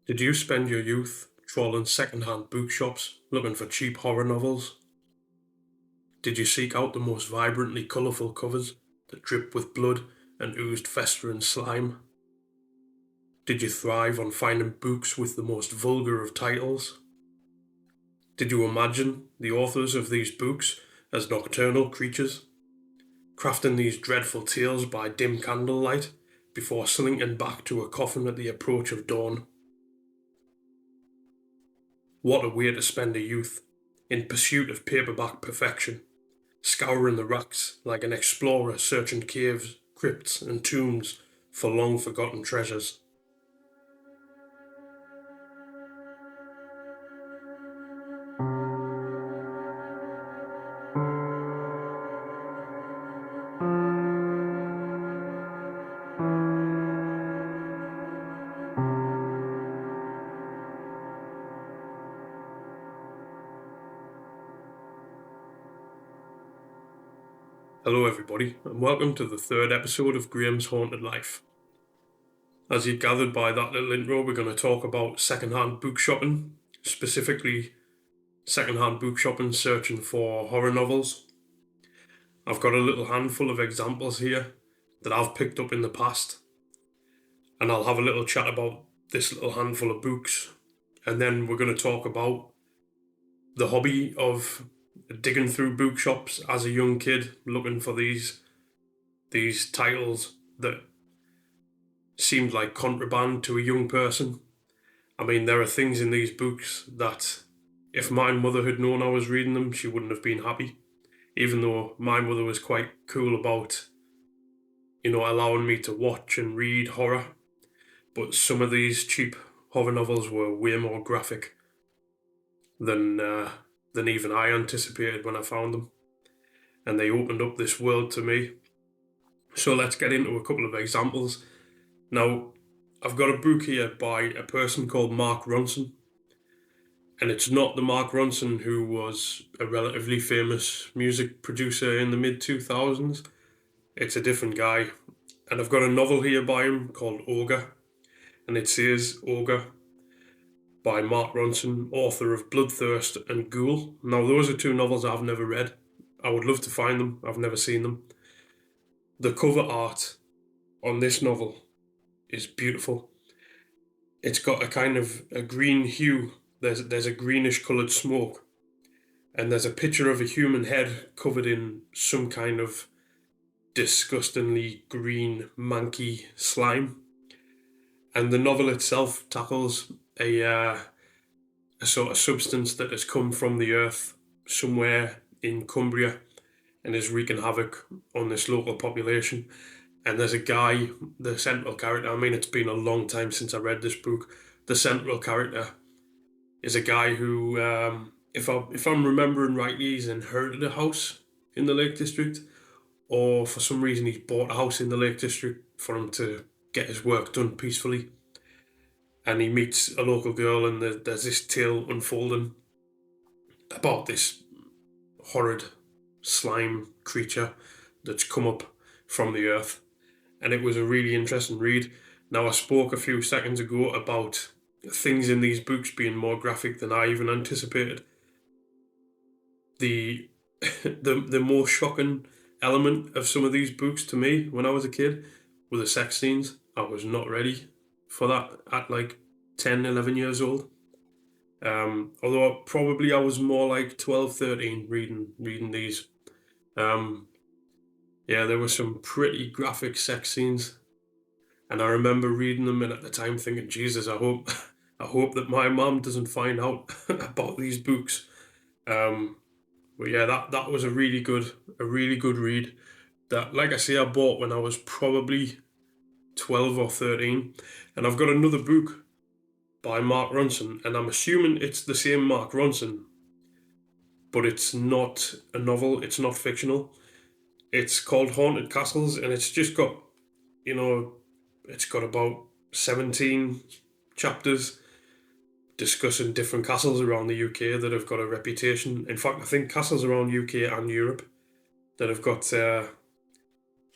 Did you spend your youth trawling second-hand bookshops looking for cheap horror novels? Did you seek out the most vibrantly colourful covers that dripped with blood and oozed festering slime? Did you thrive on finding books with the most vulgar of titles? Did you imagine the authors of these books as nocturnal creatures, crafting these dreadful tales by dim candlelight before slinking back to a coffin at the approach of dawn? What a way to spend a youth, in pursuit of paperback perfection, scouring the racks like an explorer searching caves, crypts and tombs for long forgotten treasures. Hello everybody, and welcome to the third episode of Graham's Haunted Life. As you gathered by that little intro, we're going to talk about second-hand book shopping, specifically second-hand book shopping searching for horror novels. I've got a little handful of examples here that I've picked up in the past, and I'll have a little chat about this little handful of books, and then we're going to talk about the hobby of digging through bookshops as a young kid, looking for these titles that seemed like contraband to a young person. I mean, there are things in these books that if my mother had known I was reading them, she wouldn't have been happy, even though my mother was quite cool about, allowing me to watch and read horror. But some of these cheap horror novels were way more graphic than even I anticipated when I found them. And they opened up this world to me. So let's get into a couple of examples. Now, I've got a book here by a person called Mark Ronson. And it's not the Mark Ronson who was a relatively famous music producer in the mid-2000s. It's a different guy. And I've got a novel here by him called Ogre. And it says Ogre by Mark Ronson, author of Bloodthirst and Ghoul. Now, those are two novels I've never read. I would love to find them. I've never seen them. The cover art on this novel is beautiful. It's got a kind of a green hue. There's a greenish coloured smoke. And there's a picture of a human head covered in some kind of disgustingly green, manky slime. And the novel itself tackles a sort of substance that has come from the earth somewhere in Cumbria and is wreaking havoc on this local population. And there's a guy, the central character, I mean, it's been a long time since I read this book. The central character is a guy who, if I'm remembering rightly, he's inherited a house in the Lake District, or for some reason he's bought a house in the Lake District for him to get his work done peacefully. And he meets a local girl, and there's this tale unfolding about this horrid slime creature that's come up from the earth. And it was a really interesting read. Now, I spoke a few seconds ago about things in these books being more graphic than I even anticipated. The most shocking element of some of these books to me when I was a kid were the sex scenes. I was not ready for that at like 10, 11 years old. Although probably I was more like 12, 13 reading these. There were some pretty graphic sex scenes. And I remember reading them and at the time thinking, Jesus, I hope that my mum doesn't find out about these books. But yeah, that was a really good read. That, like I say, I bought when I was probably 12 or 13. And I've got another book by Mark Ronson, and I'm assuming it's the same Mark Ronson, but it's not a novel, it's not fictional. It's called Haunted Castles, and it's just got, it's got about 17 chapters discussing different castles around the UK that have got a reputation. In fact, I think castles around UK and Europe that have got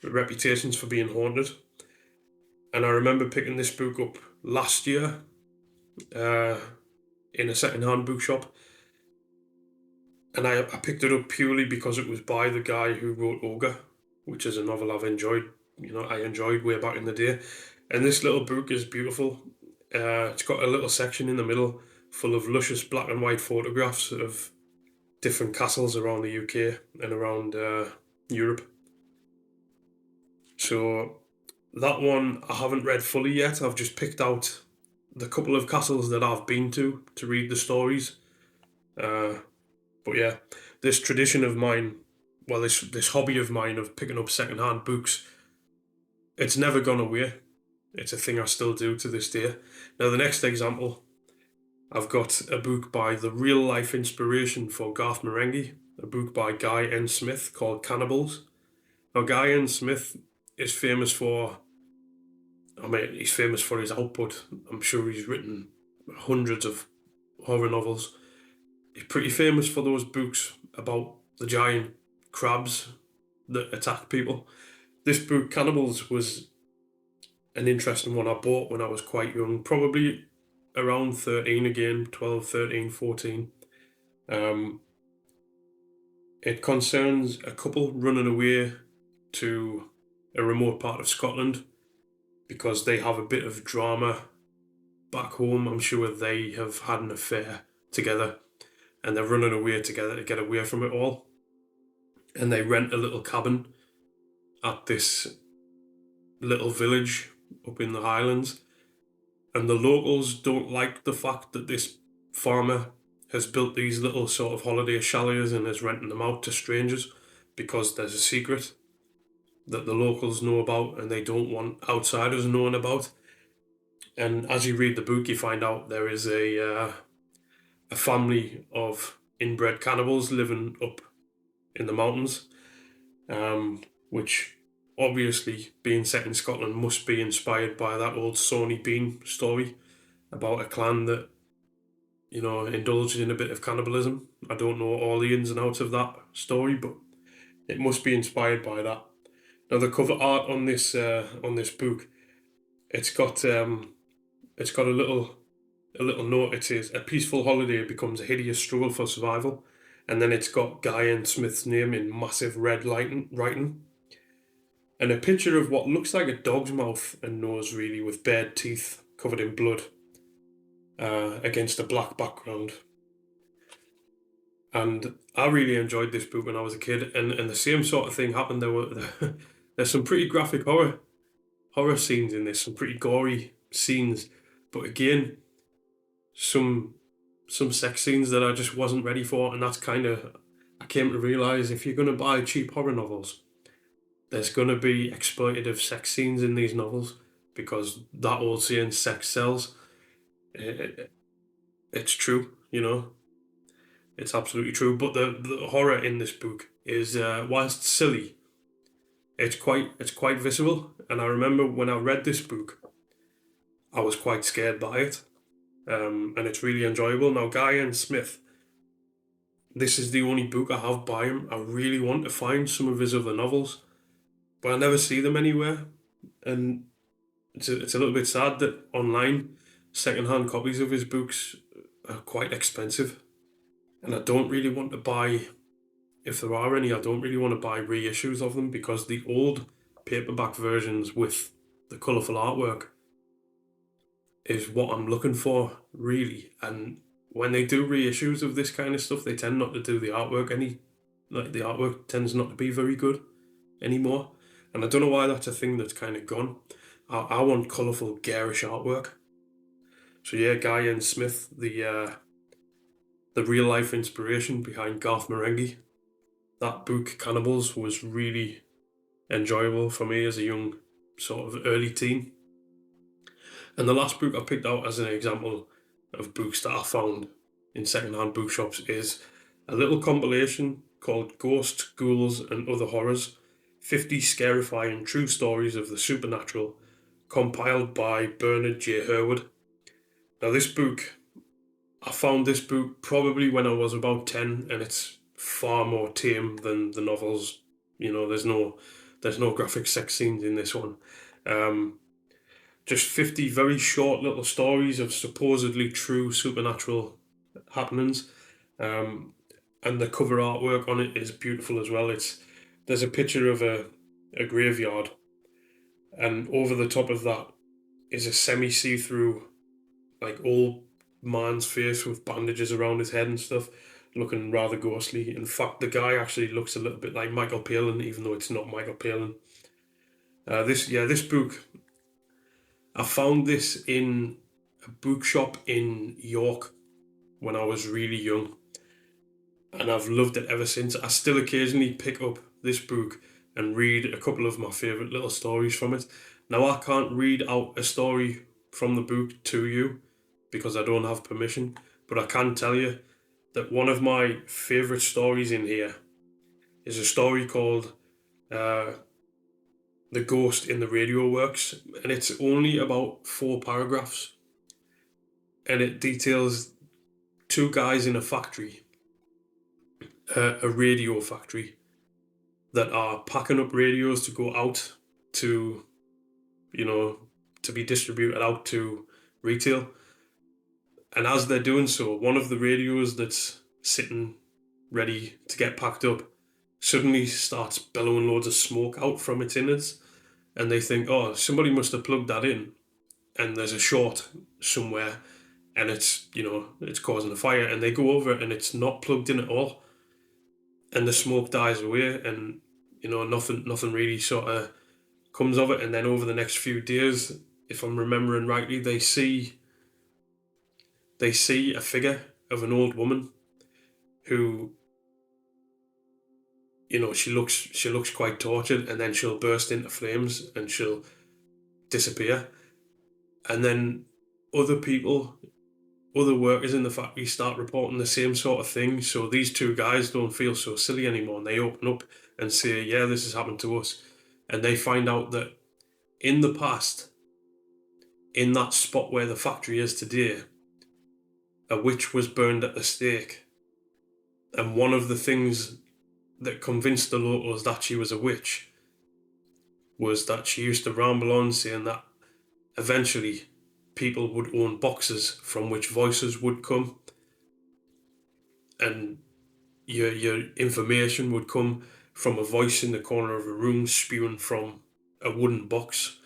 reputations for being haunted. And I remember picking this book up last year, in a second-hand bookshop, and I picked it up purely because it was by the guy who wrote Ogre, which is a novel I've enjoyed. I enjoyed way back in the day, and this little book is beautiful. It's got a little section in the middle full of luscious black and white photographs of different castles around the UK and around Europe. So that one I haven't read fully yet. I've just picked out the couple of castles that I've been to read the stories. But yeah, this tradition of mine, well, this hobby of mine of picking up secondhand books, it's never gone away. It's a thing I still do to this day. Now, the next example, I've got a book by the real life inspiration for Garth Marenghi, a book by Guy N. Smith called Cannibals. Now, Guy N. Smith is famous for, he's famous for his output. I'm sure he's written hundreds of horror novels. He's pretty famous for those books about the giant crabs that attack people. This book, Cannibals, was an interesting one I bought when I was quite young, probably around 13 again, 12, 13, 14. It concerns a couple running away to a remote part of Scotland because they have a bit of drama back home. I'm sure they have had an affair together and they're running away together to get away from it all. And they rent a little cabin at this little village up in the Highlands. And the locals don't like the fact that this farmer has built these little sort of holiday chalets and is renting them out to strangers because there's a secret that the locals know about and they don't want outsiders knowing about. And as you read the book, you find out there is a family of inbred cannibals living up in the mountains, which obviously, being set in Scotland, must be inspired by that old Sawney Bean story about a clan that, indulged in a bit of cannibalism. I don't know all the ins and outs of that story, but it must be inspired by that. Now, the cover art on this book, it's got a little note. It says, "A peaceful holiday becomes a hideous struggle for survival," and then it's got Guy N. Smith's name in massive red writing. And a picture of what looks like a dog's mouth and nose, really, with bared teeth covered in blood against a black background. And I really enjoyed this book when I was a kid, and the same sort of thing happened. There's some pretty graphic horror scenes in this, some pretty gory scenes, but again, some sex scenes that I just wasn't ready for, and that's kind of, I came to realise, if you're going to buy cheap horror novels, there's going to be exploitative sex scenes in these novels, because that old saying, sex sells. It's true, it's absolutely true. But the horror in this book is, whilst silly, it's quite visceral. And I remember when I read this book, I was quite scared by it, and it's really enjoyable. Now, Guy N. Smith, this is the only book I have by him. I really want to find some of his other novels, but I never see them anywhere, and it's a little bit sad that online second-hand copies of his books are quite expensive, and I don't really want to buy, if there are any, I don't really want to buy reissues of them, because the old paperback versions with the colourful artwork is what I'm looking for, really. And when they do reissues of this kind of stuff, they tend not to do the artwork the artwork tends not to be very good anymore. And I don't know why that's a thing that's kind of gone. I want colourful, garish artwork. So yeah, Guy N. Smith, the real life inspiration behind Garth Marenghi. That book, Cannibals, was really enjoyable for me as a young sort of early teen. And the last book I picked out as an example of books that I found in second-hand bookshops is a little compilation called Ghosts, Ghouls and Other Horrors, 50 Scarifying True Stories of the Supernatural, compiled by Bernard J. Herwood. Now this book, I found this book probably when I was about 10, and it's far more tame than the novels. There's no graphic sex scenes in this one. just 50 very short little stories of supposedly true supernatural happenings. And the cover artwork on it is beautiful as well. There's a picture of a graveyard, and over the top of that is a semi-see-through, like, old man's face with bandages around his head and stuff, looking rather ghostly. In fact, the guy actually looks a little bit like Michael Palin, even though it's not Michael Palin. This book, I found this in a bookshop in York when I was really young, and I've loved it ever since. I still occasionally pick up this book and read a couple of my favourite little stories from it. Now, I can't read out a story from the book to you because I don't have permission, but I can tell you that one of my favourite stories in here is a story called The Ghost in the Radio Works, and it's only about 4 paragraphs, and it details 2 guys in a factory, a radio factory, that are packing up radios to go out to, to be distributed out to retail. And as they're doing so, one of the radios that's sitting ready to get packed up suddenly starts bellowing loads of smoke out from its innards. And they think, oh, somebody must have plugged that in, and there's a short somewhere, and it's causing a fire. And they go over and it's not plugged in at all. And the smoke dies away, and nothing really sort of comes of it. And then over the next few days, if I'm remembering rightly, they see a figure of an old woman who, she looks quite tortured, and then she'll burst into flames and she'll disappear. And then other workers in the factory start reporting the same sort of thing. So these 2 guys don't feel so silly anymore, and they open up and say, yeah, this has happened to us. And they find out that in the past, in that spot where the factory is today, a witch was burned at the stake. And one of the things that convinced the locals that she was a witch was that she used to ramble on saying that eventually people would own boxes from which voices would come, and your information would come from a voice in the corner of a room spewing from a wooden box,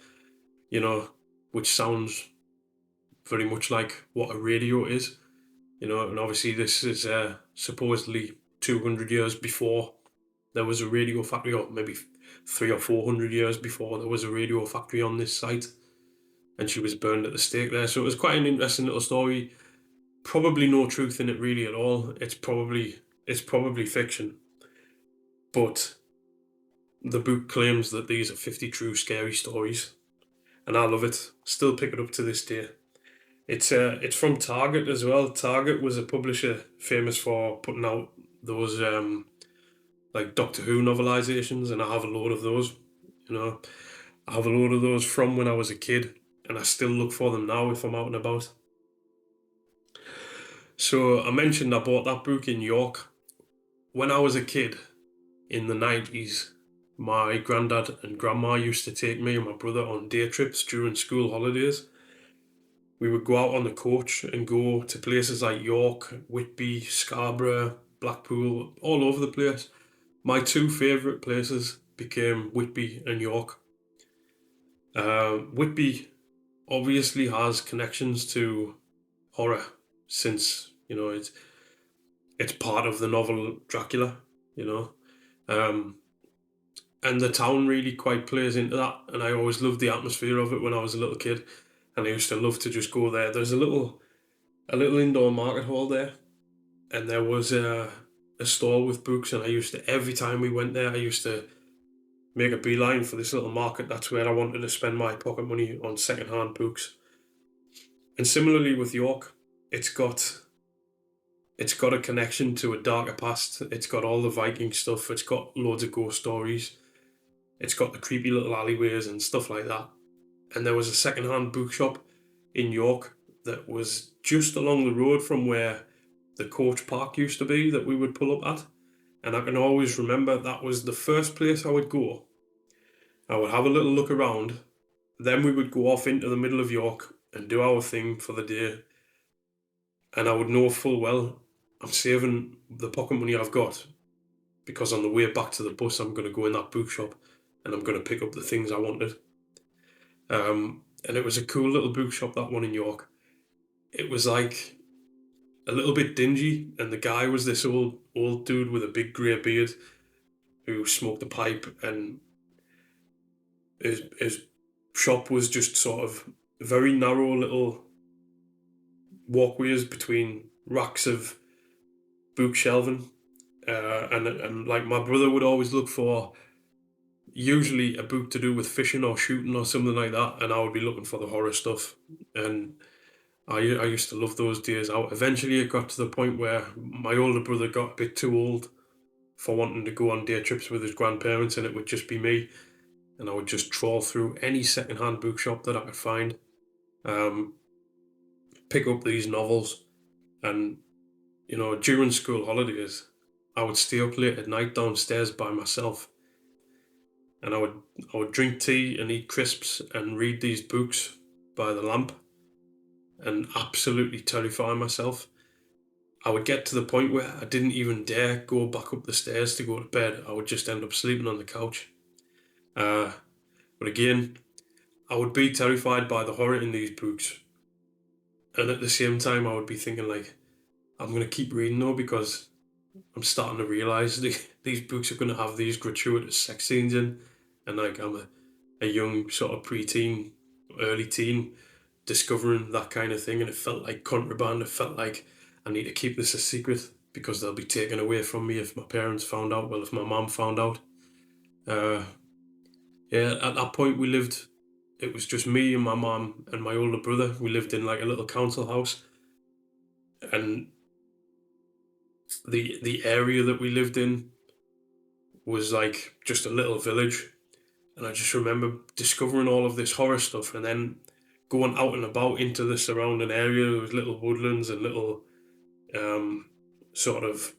which sounds very much like what a radio is, and obviously this is supposedly 200 years before there was a radio factory, or maybe 300 or 400 years before there was a radio factory on this site, and she was burned at the stake there. So it was quite an interesting little story. Probably no truth in it really at all. It's probably fiction, but the book claims that these are 50 true scary stories, and I love it. Still pick it up to this day. It's from Target as well. Target was a publisher famous for putting out those like Doctor Who novelizations, and I have a load of those. I have a load of those from when I was a kid, and I still look for them now if I'm out and about. So I mentioned I bought that book in York. When I was a kid in the 90s, my granddad and grandma used to take me and my brother on day trips during school holidays. We would go out on the coach and go to places like York, Whitby, Scarborough, Blackpool, all over the place. My 2 favourite places became Whitby and York. Whitby obviously has connections to horror, since it's part of the novel Dracula, and the town really quite plays into that. And I always loved the atmosphere of it when I was a little kid, and I used to love to just go there. There's a little indoor market hall there, and there was a stall with books, and I used to, every time we went there, I used to make a beeline for this little market. That's where I wanted to spend my pocket money on second-hand books. And similarly with York, it's got a connection to a darker past. It's got all the Viking stuff. It's got loads of ghost stories. It's got the creepy little alleyways and stuff like that. And there was a second-hand bookshop in York that was just along the road from where the coach park used to be that we would pull up at. And I can always remember that was the first place I would go. I would have a little look around, Then we would go off into the middle of York and do our thing for the day. And I would know full well I'm saving the pocket money I've got because on the way back to the bus, I'm going to go in that bookshop and I'm going to pick up the things I wanted. And it was a cool little bookshop, that one in York. It was like a little bit dingy, and the guy was this old dude with a big grey beard who smoked a pipe, and his shop was just sort of very narrow little walkways between racks of book shelving. And like my brother would always look for usually a book to do with fishing or shooting or something like that, and I would be looking for the horror stuff. And I used to love those days out. Eventually, it got to the point where my older brother got a bit too old for wanting to go on day trips with his grandparents, and it would just be me. And I would just trawl through any secondhand bookshop that I could find, um, pick up these novels, and during school holidays, I would stay up late at night downstairs by myself, and I would drink tea and eat crisps and read these books by the lamp, and absolutely terrify myself. I would get to the point where I didn't even dare go back up the stairs to go to bed. I would just end up sleeping on the couch. But again, I would be terrified by the horror in these books. And at the same time, I would be thinking, like, I'm going to keep reading though, because I'm starting to realise these books are going to have these gratuitous sex scenes in. And like, I'm a young sort of preteen, early teen, discovering that kind of thing. And it felt like contraband. It felt like I need to keep this a secret because they'll be taken away from me if my parents found out. Well, if my mum found out. Yeah, at that point it was just me and my mum and my older brother. We lived in like a little council house, and the area that we lived in was like just a little village. And I just remember discovering all of this horror stuff and then going out and about into the surrounding area. There was little woodlands and little sort of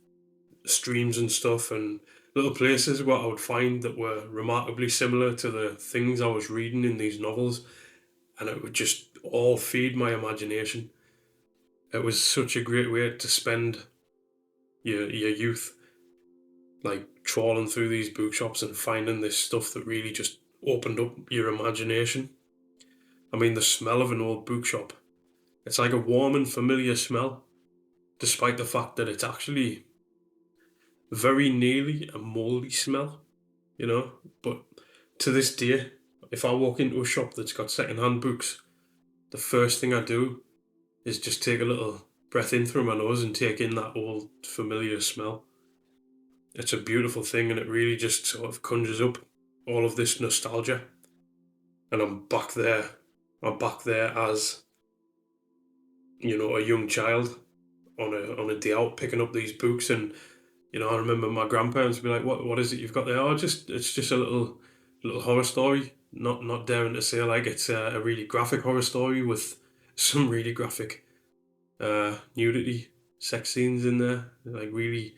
streams and stuff, and little places where I would find that were remarkably similar to the things I was reading in these novels, and it would just all feed my imagination. It was such a great way to spend your youth, like trawling through these bookshops and finding this stuff that really just opened up your imagination. I mean, the smell of an old bookshop, it's like a warm and familiar smell, despite the fact that it's actually very nearly a mouldy smell, But to this day, if I walk into a shop that's got secondhand books, the first thing I do is just take a little breath in through my nose and take in that old familiar smell. It's a beautiful thing, and it really just sort of conjures up all of this nostalgia. And I'm back there. I'm back there as, a young child on a day out picking up these books. And I remember my grandparents would be like, "What is it you've got there?" "Oh, it's just a little horror story." Not daring to say like it's a really graphic horror story with some really graphic nudity, sex scenes in there, like really,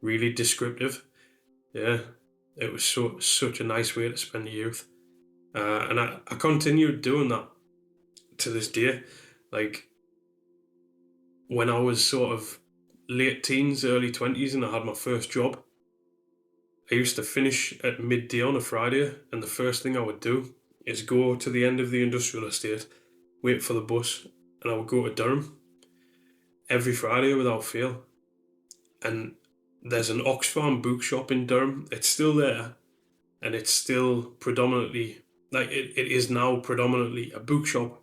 really descriptive. Yeah, it was such a nice way to spend your youth, and I continued doing that to this day. Like when I was sort of late teens, early 20s, and I had my first job, I used to finish at midday on a Friday, and the first thing I would do is go to the end of the industrial estate, wait for the bus, and I would go to Durham every Friday without fail. And there's an Oxfam bookshop in Durham. It's still there, and it's still predominantly, like it is now predominantly a bookshop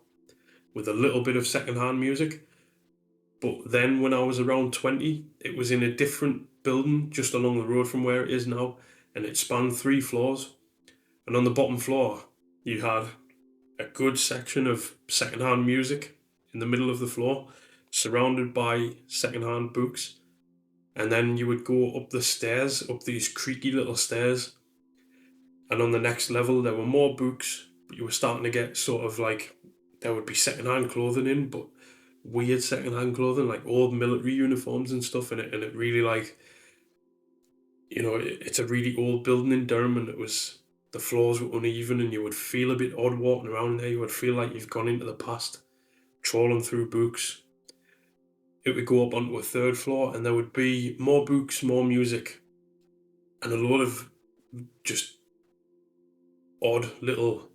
with a little bit of secondhand music. But then when I was around 20, it was in a different building just along the road from where it is now, and it spanned 3 floors. And on the bottom floor, you had a good section of secondhand music in the middle of the floor, surrounded by secondhand books. And then you would go up the stairs, up these creaky little stairs. And on the next level, there were more books, but you were starting to get sort of like, there would be secondhand clothing in, but weird secondhand clothing, like old military uniforms and stuff. And it really like, it's a really old building in Durham, and it was the floors were uneven and you would feel a bit odd walking around there. You would feel like you've gone into the past, trawling through books. It would go up onto a third floor and there would be more books, more music, and a lot of just odd little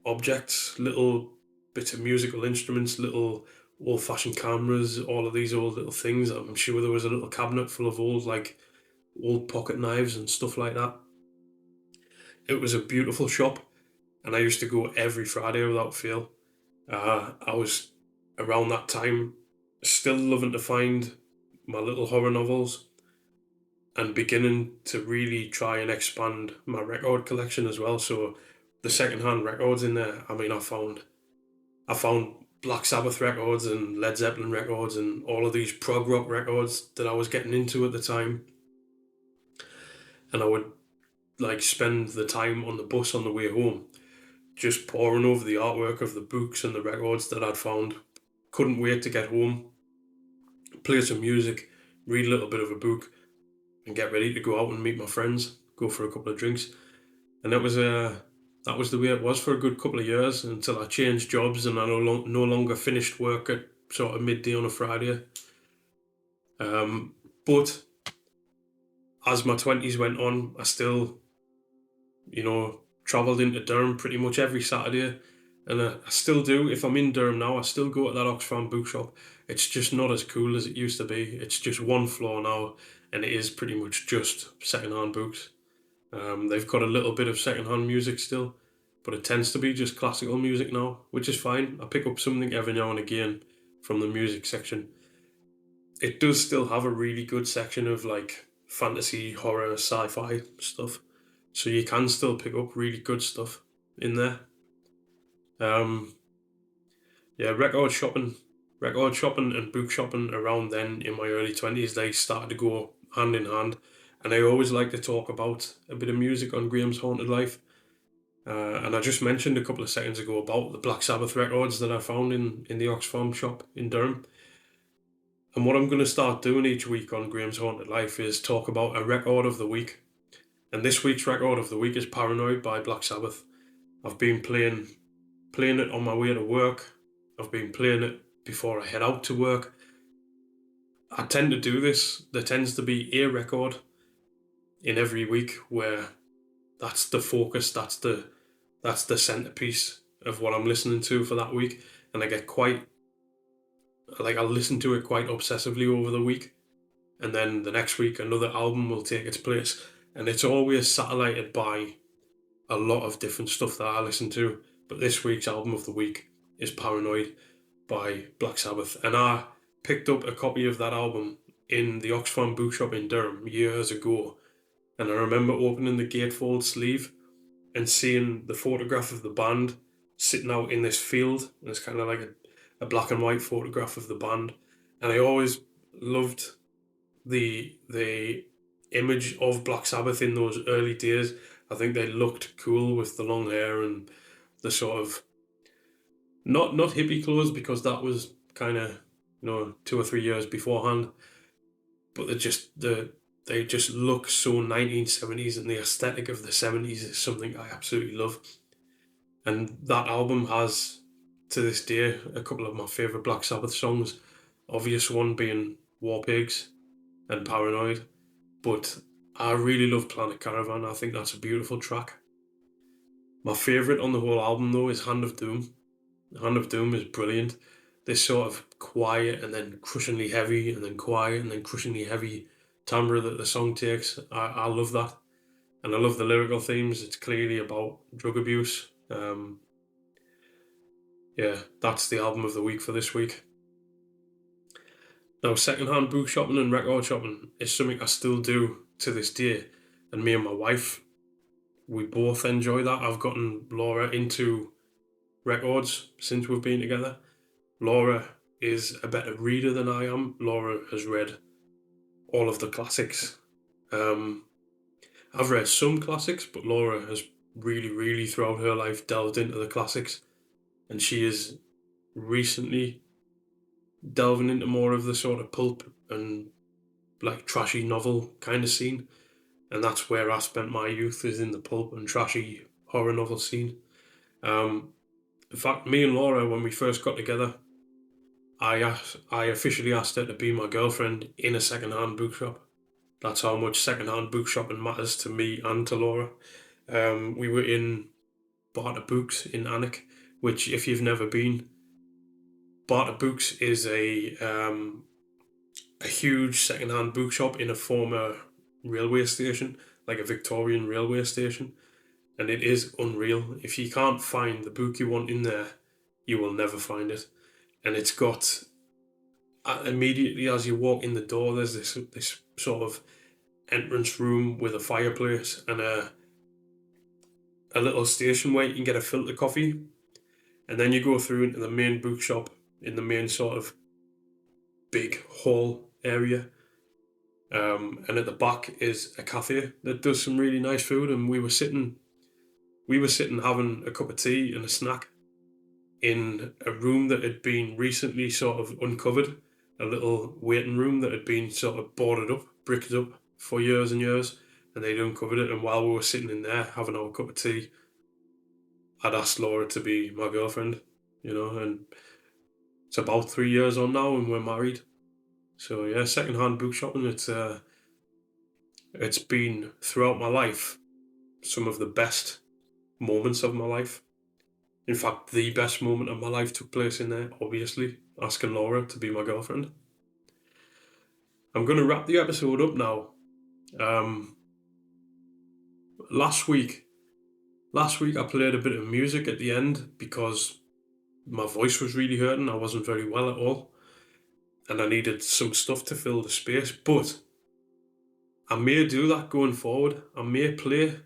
objects, little bits of musical instruments, little old-fashioned cameras, all of these old little things. I'm sure there was a little cabinet full of old pocket knives and stuff like that. It was a beautiful shop, and I used to go every Friday without fail. I was around that time still loving to find my little horror novels and beginning to really try and expand my record collection as well. So the secondhand records in there, I mean, I found Black Sabbath records and Led Zeppelin records and all of these prog rock records that I was getting into at the time. And I would spend the time on the bus on the way home just poring over the artwork of the books and the records that I'd found. Couldn't wait to get home, play some music, read a little bit of a book, and get ready to go out and meet my friends, go for a couple of drinks. And that was the way it was for a good couple of years until I changed jobs and I no longer finished work at sort of midday on a Friday. But as my 20s went on, I still, travelled into Durham pretty much every Saturday. And I still do. If I'm in Durham now, I still go to that Oxfam bookshop. It's just not as cool as it used to be. It's just one floor now, and it is pretty much just secondhand books. They've got a little bit of secondhand music still, but it tends to be just classical music now, which is fine. I pick up something every now and again from the music section. It does still have a really good section of fantasy, horror, sci-fi stuff, so you can still pick up really good stuff in there. Record shopping and book shopping around then in my early 20s, they started to go hand in hand. And I always like to talk about a bit of music on Graham's Haunted Life. And I just mentioned a couple of seconds ago about the Black Sabbath records that I found in the Oxfam shop in Durham. And what I'm going to start doing each week on Graham's Haunted Life is talk about a record of the week. And this week's record of the week is Paranoid by Black Sabbath. I've been playing it on my way to work. I've been playing it before I head out to work. I tend to do this. There tends to be a record in every week where that's the focus, that's the centerpiece of what I'm listening to for that week. And I get I listen to it quite obsessively over the week. And then the next week, another album will take its place. And it's always satellited by a lot of different stuff that I listen to. But this week's album of the week is Paranoid by Black Sabbath. And I picked up a copy of that album in the Oxfam bookshop in Durham years ago. And I remember opening the gatefold sleeve and seeing the photograph of the band sitting out in this field. And it's kind of like a black and white photograph of the band. And I always loved the image of Black Sabbath in those early days. I think they looked cool with the long hair and the sort of not hippie clothes, because that was kind of 2 or 3 years beforehand, but they just look so 1970s, and the aesthetic of the 70s is something I absolutely love. And that album has, to this day, a couple of my favourite Black Sabbath songs. Obvious one being War Pigs and Paranoid, but I really love Planet Caravan. I think that's a beautiful track. My favourite on the whole album though is Hand of Doom. Hand of Doom is brilliant. This sort of quiet and then crushingly heavy and then quiet and then crushingly heavy timbre that the song takes. I love that. And I love the lyrical themes. It's clearly about drug abuse. That's the album of the week for this week. Now, secondhand book shopping and record shopping is something I still do to this day. And me and my wife, we both enjoy that. I've gotten Laura into records since we've been together. Laura is a better reader than I am. Laura has read all of the classics. I've read some classics, but Laura has really, really throughout her life delved into the classics. And she is recently delving into more of the sort of pulp and like trashy novel kind of scene. and that's where I spent my youth, is in the pulp and trashy horror novel scene. In fact, me and Laura, when we first got together, I officially asked her to be my girlfriend in a second-hand bookshop. That's how much second-hand book shopping matters to me and to Laura. We were in Barter Books in Alnwick, which, if you've never been, Barter Books is a huge second-hand bookshop in a former railway station, like a Victorian railway station, and it is unreal. If you can't find the book you want in there, you will never find it. And it's got, immediately as you walk in the door, there's this sort of entrance room with a fireplace and a little station where you can get a filter coffee, and then you go through into the main bookshop in the main sort of big hall area, and at the back is a cafe that does some really nice food. And we were sitting having a cup of tea and a snack in a room that had been recently sort of uncovered, a little waiting room that had been sort of boarded up, bricked up for years and years, and they'd uncovered it. And while we were sitting in there having our cup of tea, I'd asked Laura to be my girlfriend, and it's about 3 years on now, and we're married. So yeah, second-hand book shopping, it's been, throughout my life, some of the best moments of my life. In fact, the best moment of my life took place in there, obviously, asking Laura to be my girlfriend. I'm going to wrap the episode up now. Last week I played a bit of music at the end because my voice was really hurting. I wasn't very well at all, and I needed some stuff to fill the space. But I may do that going forward. I may play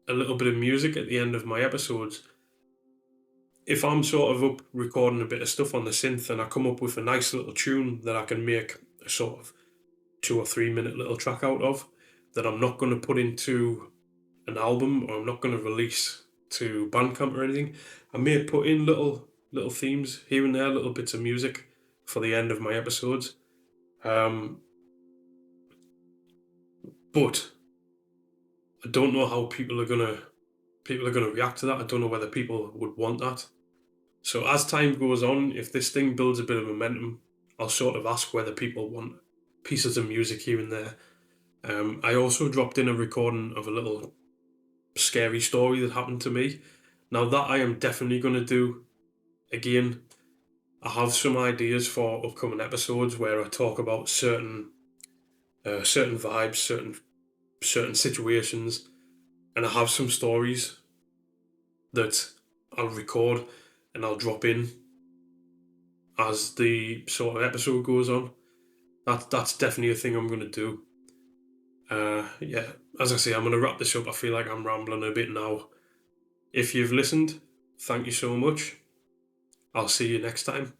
a little bit of music at the end of my episodes. If I'm sort of up recording a bit of stuff on the synth and I come up with a nice little tune that I can make a sort of 2 or 3 minute little track out of, that I'm not going to put into an album, or I'm not going to release to Bandcamp or anything, I may put in little themes here and there, little bits of music for the end of my episodes. But I don't know how people are gonna react to that. I don't know whether people would want that. So as time goes on, if this thing builds a bit of momentum, I'll sort of ask whether people want pieces of music here and there. I also dropped in a recording of a little scary story that happened to me. Now, that I am definitely going to do again. I have some ideas for upcoming episodes where I talk about certain vibes, certain situations, and I have some stories that I'll record and I'll drop in as the sort of episode goes on. That's definitely a thing I'm going to do. Yeah, as I say, I'm going to wrap this up. I feel like I'm rambling a bit now. If you've listened, thank you so much. I'll see you next time.